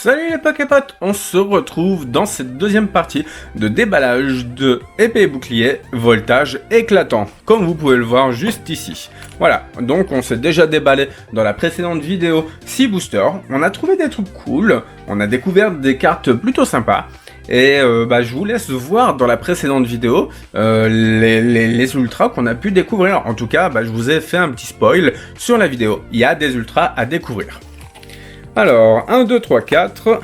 Salut les Poképotes, on se retrouve dans cette deuxième partie de déballage de épée et bouclier, voltage éclatant, comme vous pouvez le voir juste ici. Voilà, donc on s'est déjà déballé dans la précédente vidéo 6 boosters, on a trouvé des trucs cool, on a découvert des cartes plutôt sympas. Et je vous laisse voir dans la précédente vidéo les ultras qu'on a pu découvrir. En tout cas, je vous ai fait un petit spoil sur la vidéo. Il y a des ultras à découvrir. Alors, 1, 2, 3, 4,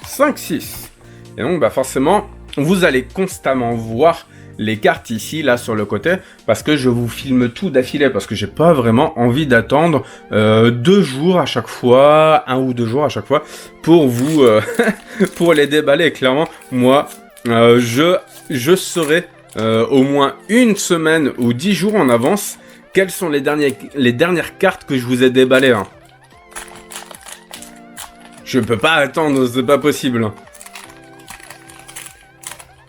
5, 6. Et donc, forcément, vous allez constamment voir les cartes ici, là, sur le côté, parce que je vous filme tout d'affilée, parce que j'ai pas vraiment envie d'attendre 2 jours à chaque fois, 1 ou 2 jours à chaque fois, pour vous, pour les déballer. Clairement, moi, je saurai au moins une semaine ou 10 jours en avance quelles sont les dernières cartes que je vous ai déballées. Hein. Je peux pas attendre, c'est pas possible.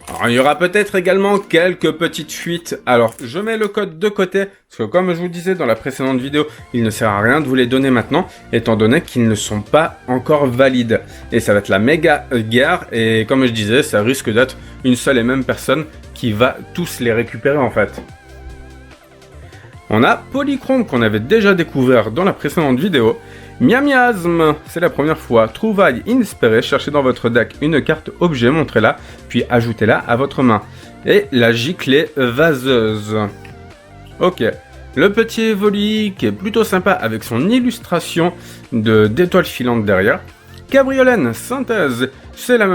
Alors, il y aura peut-être également quelques petites fuites. Alors, je mets le code de côté, parce que comme je vous disais dans la précédente vidéo, il ne sert à rien de vous les donner maintenant, étant donné qu'ils ne sont pas encore valides. Et ça va être la méga guerre, et comme je disais, ça risque d'être une seule et même personne qui va tous les récupérer en fait. On a Polychrome qu'on avait déjà découvert dans la précédente vidéo. Miasme, c'est la première fois. Trouvaille inespérée, cherchez dans votre deck une carte objet, montrez-la, puis ajoutez-la à votre main. Et la giclée vaseuse. Ok, le petit Evoli qui est plutôt sympa avec son illustration d'étoiles filantes derrière. Cabriolène, synthèse, c'est la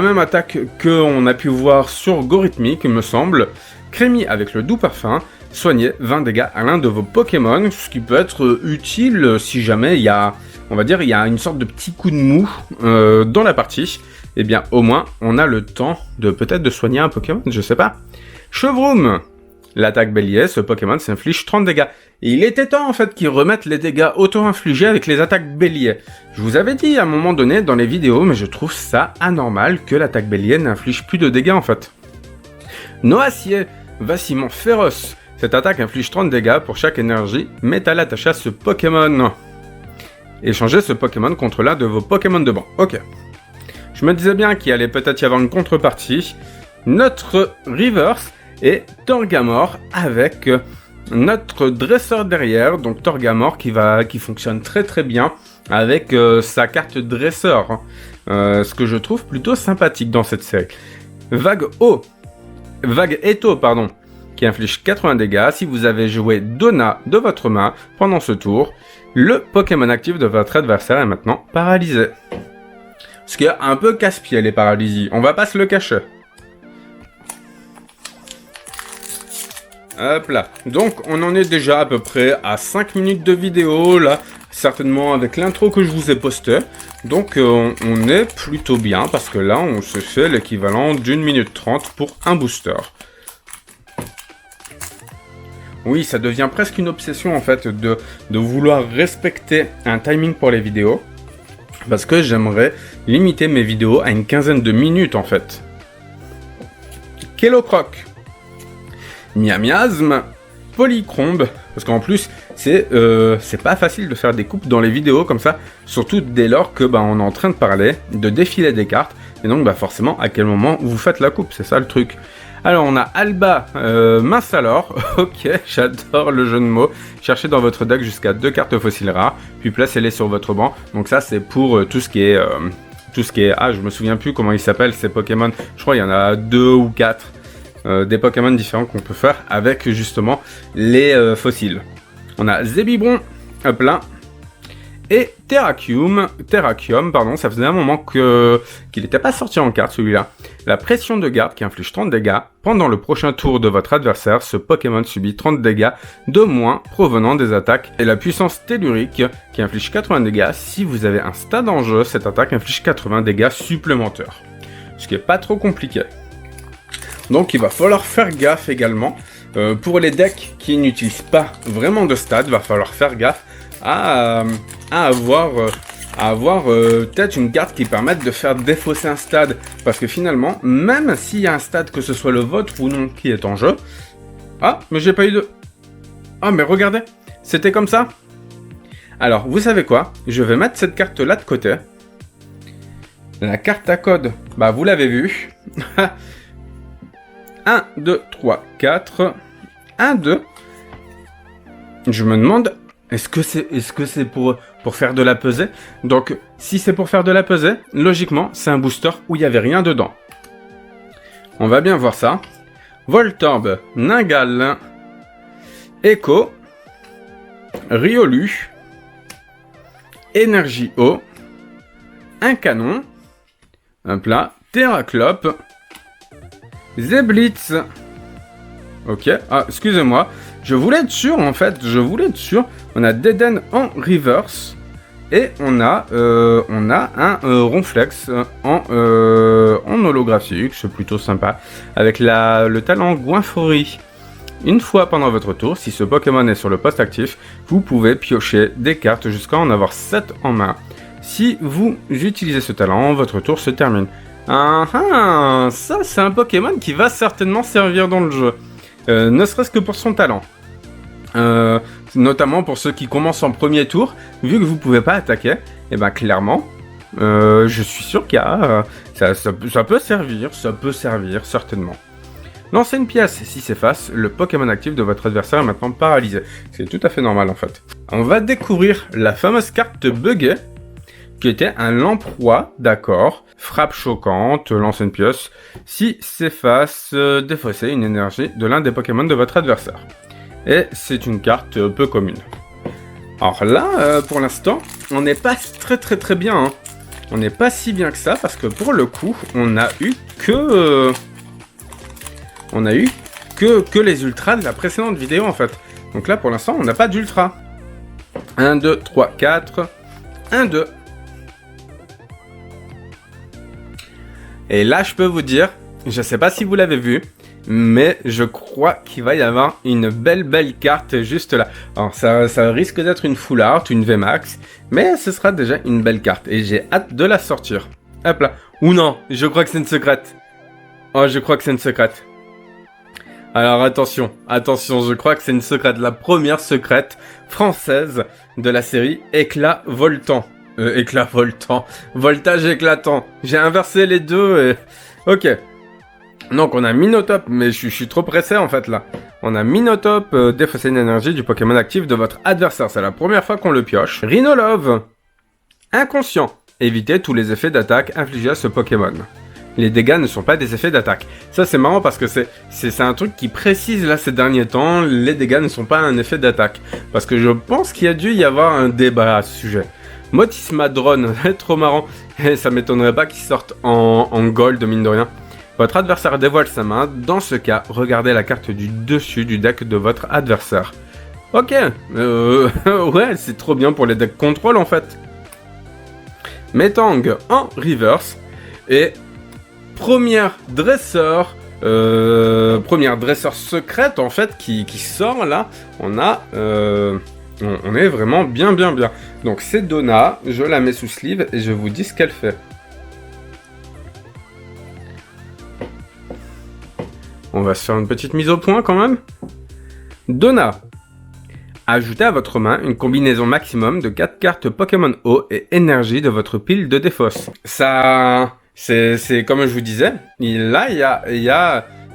même attaque qu'on a pu voir sur Gorithmique, me semble. Crémy avec le doux parfum. Soignez 20 dégâts à l'un de vos Pokémon, ce qui peut être utile si jamais il y a, on va dire, il y a une sorte de petit coup de mou dans la partie. Eh bien, au moins, on a le temps de peut-être de soigner un Pokémon, je sais pas. Chevroom, l'attaque bélier, ce Pokémon s'inflige 30 dégâts. Et il était temps en fait qu'ils remettent les dégâts auto-infligés avec les attaques bélier. Je vous avais dit à un moment donné dans les vidéos, mais je trouve ça anormal que l'attaque bélier n'inflige plus de dégâts en fait. Noacier, vacillement féroce. Cette attaque inflige 30 dégâts pour chaque énergie métal attachée à ce Pokémon. Échangez ce Pokémon contre l'un de vos Pokémon de banc. Ok. Je me disais bien qu'il allait peut-être y avoir une contrepartie. Notre Reverse et Torgamore avec notre dresseur derrière. Donc Torgamore qui fonctionne très très bien avec sa carte dresseur. Ce que je trouve plutôt sympathique dans cette série. Vague Eto, pardon. Qui inflige 80 dégâts si vous avez joué Donna de votre main pendant ce tour. Le Pokémon actif de votre adversaire est maintenant paralysé. Ce qui est un peu casse-pied les paralysies, on va pas se le cacher. Hop là, donc on en est déjà à peu près à 5 minutes de vidéo là, certainement avec l'intro que je vous ai posté. Donc on est plutôt bien parce que là on se fait l'équivalent d'1 minute 30 pour un booster. Oui, ça devient presque une obsession en fait de vouloir respecter un timing pour les vidéos. Parce que j'aimerais limiter mes vidéos à une quinzaine de minutes en fait. Kellocroc. Miasme. Polychrome. Parce qu'en plus, c'est pas facile de faire des coupes dans les vidéos comme ça. Surtout dès lors que on est en train de parler, de défiler des cartes. Et donc forcément, à quel moment vous faites la coupe, c'est ça le truc. Alors on a Alba, mince alors, ok, j'adore le jeu de mots. Cherchez dans votre deck jusqu'à 2 cartes fossiles rares, puis placez-les sur votre banc. Donc ça c'est pour tout ce qui est, je me souviens plus comment ils s'appellent ces Pokémon. Je crois qu'il y en a 2 ou 4 des Pokémon différents qu'on peut faire avec justement les fossiles. On a Zébibron, plein. Et Terrakium, ça faisait un moment qu'il n'était pas sorti en carte celui-là. La pression de garde qui inflige 30 dégâts. Pendant le prochain tour de votre adversaire, ce Pokémon subit 30 dégâts de moins provenant des attaques. Et la puissance tellurique qui inflige 80 dégâts. Si vous avez un stade en jeu, cette attaque inflige 80 dégâts supplémentaires. Ce qui est pas trop compliqué. Donc il va falloir faire gaffe également. Pour les decks qui n'utilisent pas vraiment de stade, il va falloir faire gaffe à avoir peut-être une carte qui permette de faire défausser un stade. Parce que finalement, même s'il y a un stade, que ce soit le vôtre ou non, qui est en jeu... Ah, mais j'ai pas eu de... Ah, mais regardez, c'était comme ça. Alors, vous savez quoi? Je vais mettre cette carte-là de côté. La carte à code, bah vous l'avez vu. 1, 2, 3, 4. 1, 2. Je me demande, est-ce que c'est pour faire de la pesée? Donc, si c'est pour faire de la pesée, logiquement, c'est un booster où il n'y avait rien dedans. On va bien voir ça. Voltorb, Ningal, Echo, Riolu, Énergie Eau, un canon, un plat, Terraclope, Zeblitz. Ok, ah, excusez-moi, je voulais être sûr en fait, On a Deden en reverse et on a un Ronflex en holographique, c'est plutôt sympa, avec le talent Goinfrerie. Une fois pendant votre tour, si ce Pokémon est sur le poste actif, vous pouvez piocher des cartes jusqu'à en avoir 7 en main. Si vous utilisez ce talent, votre tour se termine. Ça c'est un Pokémon qui va certainement servir dans le jeu. Ne serait-ce que pour son talent. Notamment pour ceux qui commencent en premier tour, vu que vous pouvez pas attaquer, et ben clairement, je suis sûr qu'il y a, ça peut servir certainement. Lancez une pièce, si c'est face, le Pokémon actif de votre adversaire est maintenant paralysé. C'est tout à fait normal en fait. On va découvrir la fameuse carte buggée, qui était un lamproie, d'accord, frappe choquante, lance une pièce, si c'est face, défausser une énergie de l'un des Pokémon de votre adversaire. Et c'est une carte peu commune. Alors là, pour l'instant, on n'est pas très bien. Hein. On n'est pas si bien que ça, parce que pour le coup, on a eu que les ultras de la précédente vidéo, en fait. Donc là, pour l'instant, on n'a pas d'ultra. 1, 2, 3, 4. 1, 2. Et là, je peux vous dire, je sais pas si vous l'avez vu, mais je crois qu'il va y avoir une belle carte juste là. Alors, ça risque d'être une full art, une VMAX, mais ce sera déjà une belle carte. Et j'ai hâte de la sortir. Hop là. Ou non, je crois que c'est une secrète. Oh, je crois que c'est une secrète. Alors attention, je crois que c'est une secrète. La première secrète française de la série Éclat Voltant. Voltage éclatant. J'ai inversé les deux et... Ok. Donc on a Minotop, mais je suis trop pressé en fait là. On a Minotop, défausser une énergie du Pokémon actif de votre adversaire. C'est la première fois qu'on le pioche. Rhinolove. Inconscient. Évitez tous les effets d'attaque infligés à ce Pokémon. Les dégâts ne sont pas des effets d'attaque. Ça c'est marrant parce que c'est un truc qui précise là ces derniers temps. Les dégâts ne sont pas un effet d'attaque. Parce que je pense qu'il y a dû y avoir un débat à ce sujet. Motisma Drone, trop marrant. Et ça m'étonnerait pas qu'il sorte en gold, mine de rien. Votre adversaire dévoile sa main. Dans ce cas, regardez la carte du dessus du deck de votre adversaire. Ok, ouais, c'est trop bien pour les decks contrôle en fait. Metang en reverse. Et première dresseur secrète en fait qui sort là. On est vraiment bien. Donc c'est Donna, je la mets sous sleeve et je vous dis ce qu'elle fait. On va se faire une petite mise au point quand même. Donna. Ajoutez à votre main une combinaison maximum de 4 cartes Pokémon eau et énergie de votre pile de défausse. Ça, c'est comme je vous disais, là il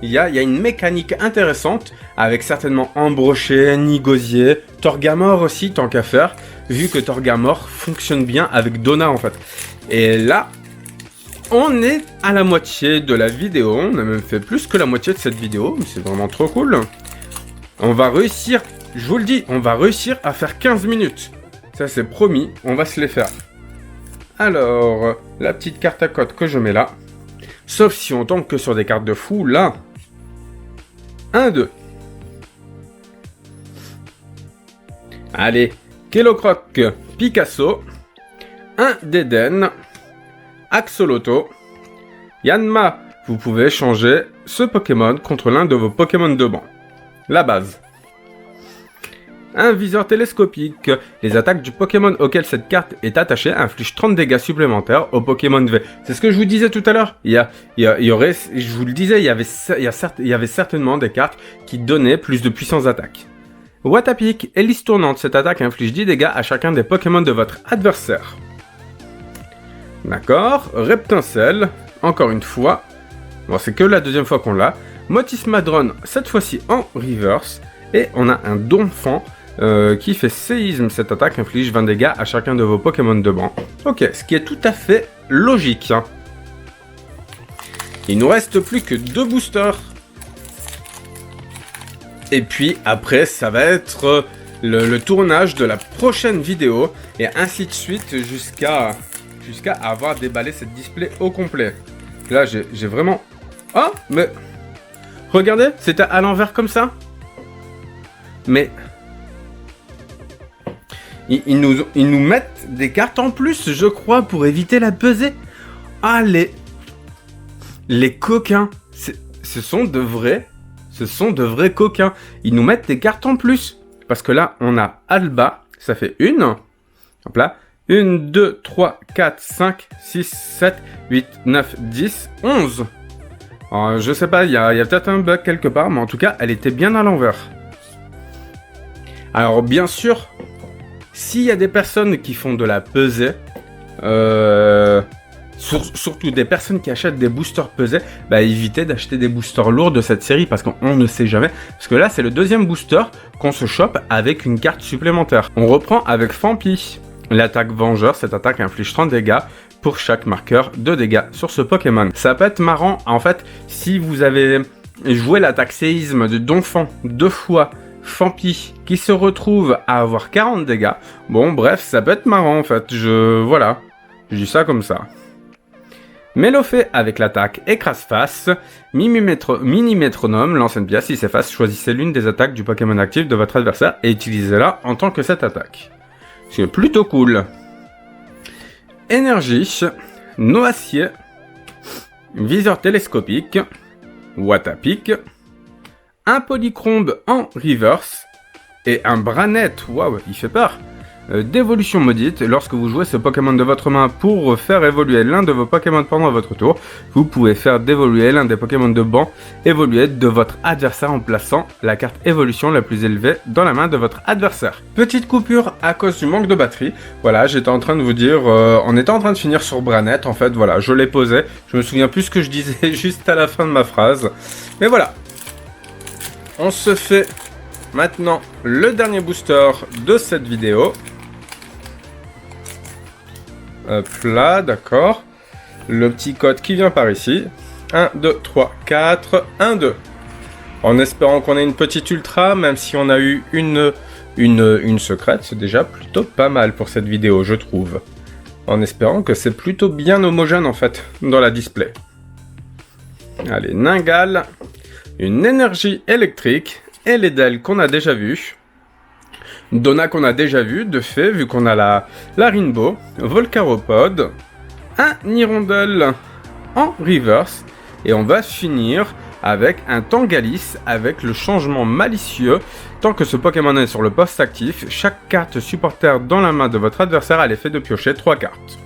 y a une mécanique intéressante avec certainement Ambroché, Nigosier, Torgamore aussi tant qu'à faire, vu que Torgamore fonctionne bien avec Donna en fait. Et là, on est à la moitié de la vidéo, on a même fait plus que la moitié de cette vidéo, c'est vraiment trop cool. On va réussir, je vous le dis, on va réussir à faire 15 minutes. Ça c'est promis, on va se les faire. Alors, la petite carte à code que je mets là. Sauf si on tombe que sur des cartes de fou, là. 1, 2. Allez, Kellocroc, Picasso. 1 d'Eden. Axoloto. Yanma, vous pouvez changer ce Pokémon contre l'un de vos Pokémon de banc. La base. Un viseur télescopique. Les attaques du Pokémon auquel cette carte est attachée infligent 30 dégâts supplémentaires au Pokémon V. C'est ce que je vous disais tout à l'heure. Il y aurait, je vous le disais, il y avait certainement des cartes qui donnaient plus de puissance d'attaque. Watapic, hélice tournante. Cette attaque inflige 10 dégâts à chacun des Pokémon de votre adversaire. D'accord. Reptincelle, encore une fois. Bon, c'est que la deuxième fois qu'on l'a. Motismadron, cette fois-ci en reverse. Et on a un Donphan qui fait séisme. Cette attaque inflige 20 dégâts à chacun de vos Pokémon de banc. Ok, ce qui est tout à fait logique. Hein. Il nous reste plus que 2 boosters. Et puis après, ça va être le tournage de la prochaine vidéo. Et ainsi de suite jusqu'à avoir déballé cette display au complet. Là, j'ai vraiment... Oh, mais... Regardez, c'était à l'envers comme ça. Mais... Ils nous mettent des cartes en plus, je crois, pour éviter la pesée. Ah, les coquins. Ce sont de vrais coquins. Ils nous mettent des cartes en plus. Parce que là, on a Alba. Ça fait une. Hop là. 1, 2, 3, 4, 5, 6, 7, 8, 9, 10, 11. Alors, je sais pas, il y a peut-être un bug quelque part, mais en tout cas, elle était bien à l'envers. Alors, bien sûr, s'il y a des personnes qui font de la pesée, surtout des personnes qui achètent des boosters pesés, bah évitez d'acheter des boosters lourds de cette série parce qu'on ne sait jamais. Parce que là, c'est le deuxième booster qu'on se chope avec une carte supplémentaire. On reprend avec Fampi. L'attaque Vengeur, cette attaque inflige 30 dégâts pour chaque marqueur de dégâts sur ce Pokémon. Ça peut être marrant, en fait, si vous avez joué l'attaque séisme de Donphan 2 fois, Fampi, qui se retrouve à avoir 40 dégâts. Bon, bref, ça peut être marrant, en fait. Voilà, je dis ça comme ça. Mélofée avec l'attaque Écrase-Face, Mini-Métronome, l'ancienne pièce, il s'efface, choisissez l'une des attaques du Pokémon actif de votre adversaire et utilisez-la en tant que cette attaque. C'est plutôt cool. Énergie, Noacier, Viseur télescopique, Watapic, un Polychrombe en reverse et un Branette, waouh, il fait peur. D'évolution maudite, lorsque vous jouez ce Pokémon de votre main pour faire évoluer l'un de vos Pokémon pendant votre tour, vous pouvez faire d'évoluer l'un des Pokémon de banc évoluer de votre adversaire en plaçant la carte évolution la plus élevée dans la main de votre adversaire. Petite coupure à cause du manque de batterie. Voilà, j'étais en train de vous dire, on était en train de finir sur Branette, en fait, voilà, je l'ai posé. Je me souviens plus ce que je disais juste à la fin de ma phrase. Mais voilà. On se fait maintenant le dernier booster de cette vidéo. Hop là, d'accord. Le petit code qui vient par ici. 1, 2, 3, 4, 1, 2. En espérant qu'on ait une petite ultra, même si on a eu une secrète, c'est déjà plutôt pas mal pour cette vidéo, je trouve. En espérant que c'est plutôt bien homogène, en fait, dans la display. Allez, Ningal. Une énergie électrique. Et les Del qu'on a déjà vu. Donna qu'on a déjà vu, de fait, vu qu'on a la Rainbow, Volcaropod, un Hirondelle en reverse, et on va finir avec un Tangalis avec le changement malicieux. Tant que ce Pokémon est sur le poste actif, chaque carte supporter dans la main de votre adversaire a l'effet de piocher 3 cartes.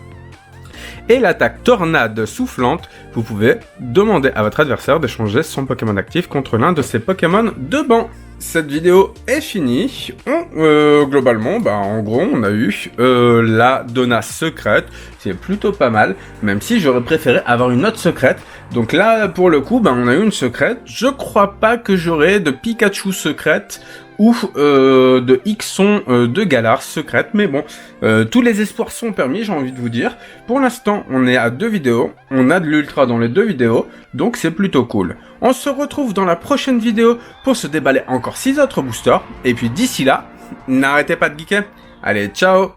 Et l'attaque Tornade soufflante, vous pouvez demander à votre adversaire d'échanger son Pokémon actif contre l'un de ses Pokémon de banc. Cette vidéo est finie. Globalement, en gros, on a eu la Donna secrète. C'est plutôt pas mal, même si j'aurais préféré avoir une autre secrète. Donc là, pour le coup, on a eu une secrète. Je crois pas que j'aurai de Pikachu secrète ou de Ixon de Galar secrète, mais bon, tous les espoirs sont permis, j'ai envie de vous dire. Pour l'instant, on est à 2 vidéos, on a de l'ultra dans les 2 vidéos, donc c'est plutôt cool. On se retrouve dans la prochaine vidéo pour se déballer encore 6 autres boosters, et puis d'ici là, n'arrêtez pas de geeker. Allez, ciao!